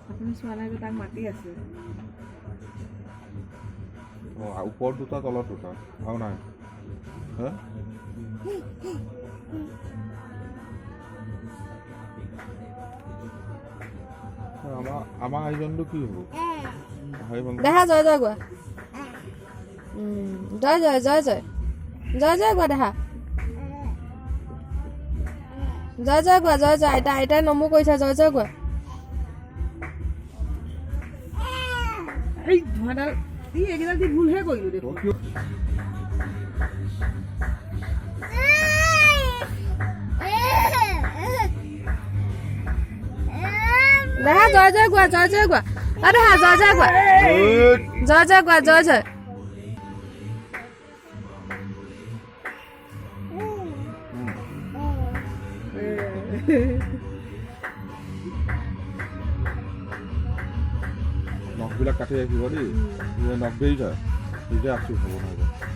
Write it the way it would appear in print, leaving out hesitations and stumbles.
আপুনি চোৱা নাই যে তাক মাতি আছে। ওপৰত দুটা তলত দুটা আৰু নাই হা আমাৰ আইজনটো কি হ'ব দেখা জয় জয় গোৱা জয় জয় জয় জয় জয় জয় গোৱা দেখা জয় জয় গোৱা জয় জয় আইতাই নমো কৰিছে জয় জয় গোৱা এই ধোঁৱাডাল এইকেইডাল দি ভুলহে কৰিলোঁ দেখোন। দেখা জয় জয় গোৱা জয় জয় গোৱা দেখা জয় জয় গোৱা জয় জয় গোৱা জয় জয় নখবিলাক কাটি ৰাখিব দেই নখ দেৰি যায় নিজে আছোঁ হ'ব নহয়